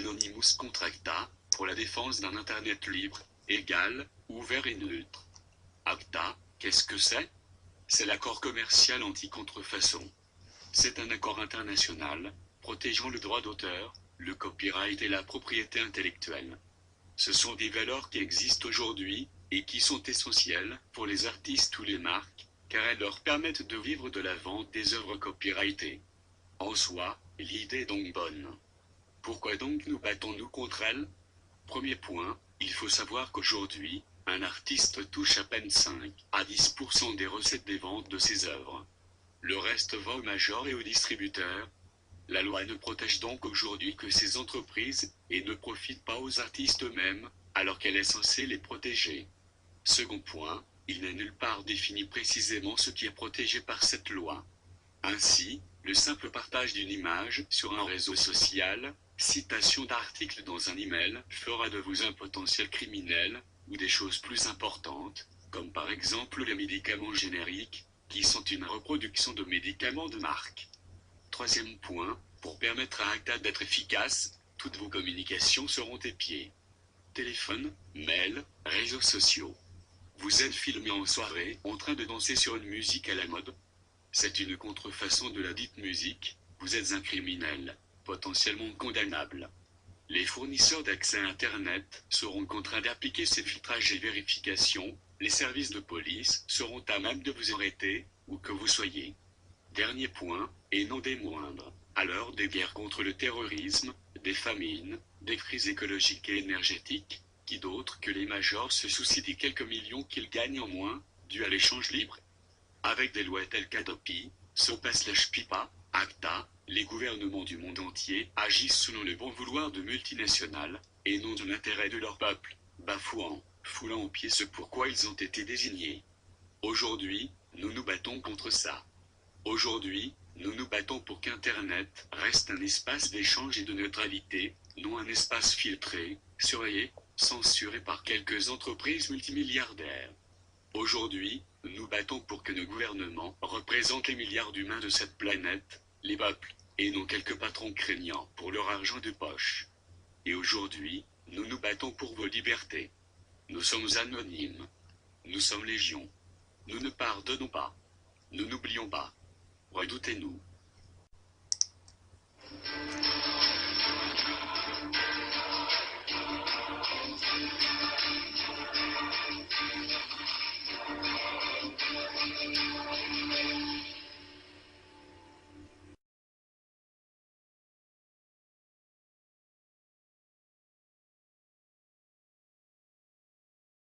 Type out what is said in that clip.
Anonymous contre ACTA, pour la défense d'un Internet libre, égal, ouvert et neutre. ACTA, qu'est-ce que c'est? C'est l'accord commercial anti-contrefaçon. C'est un accord international, protégeant le droit d'auteur, le copyright et la propriété intellectuelle. Ce sont des valeurs qui existent aujourd'hui, et qui sont essentielles pour les artistes ou les marques, car elles leur permettent de vivre de la vente des œuvres copyrightées. En soi, l'idée est donc bonne. Pourquoi donc nous battons-nous contre elles? Premier point, il faut savoir qu'aujourd'hui, un artiste touche à peine 5 à 10% des recettes des ventes de ses œuvres. Le reste va aux majors et aux distributeurs. La loi ne protège donc aujourd'hui que ces entreprises, et ne profite pas aux artistes eux-mêmes, alors qu'elle est censée les protéger. Second point, il n'est nulle part défini précisément ce qui est protégé par cette loi. Ainsi, le simple partage d'une image sur un réseau social, citation d'articles dans un email, fera de vous un potentiel criminel, ou des choses plus importantes, comme par exemple les médicaments génériques, qui sont une reproduction de médicaments de marque. Troisième point, pour permettre à ACTA d'être efficace, toutes vos communications seront épiées. Téléphone, mail, réseaux sociaux. Vous êtes filmé en soirée, en train de danser sur une musique à la mode. C'est une contrefaçon de la dite musique, vous êtes un criminel, potentiellement condamnable. Les fournisseurs d'accès à Internet seront contraints d'appliquer ces filtrages et vérifications, les services de police seront à même de vous arrêter, où que vous soyez. Dernier point, et non des moindres, à l'heure des guerres contre le terrorisme, des famines, des crises écologiques et énergétiques, qui d'autres que les majors se soucient des quelques millions qu'ils gagnent en moins, dû à l'échange libre? Avec des lois telles qu'Adopi, SOPA/PIPA, ACTA, les gouvernements du monde entier agissent selon le bon vouloir de multinationales, et non de l'intérêt de leur peuple, bafouant, foulant aux pieds ce pourquoi ils ont été désignés. Aujourd'hui, nous nous battons contre ça. Aujourd'hui, nous nous battons pour qu'Internet reste un espace d'échange et de neutralité, non un espace filtré, surveillé, censuré par quelques entreprises multimilliardaires. Aujourd'hui, nous nous battons pour que nos gouvernements représentent les milliards d'humains de cette planète, les peuples, et non quelques patrons craignants pour leur argent de poche. Et aujourd'hui, nous nous battons pour vos libertés. Nous sommes anonymes. Nous sommes légion. Nous ne pardonnons pas. Nous n'oublions pas. Redoutez-nous.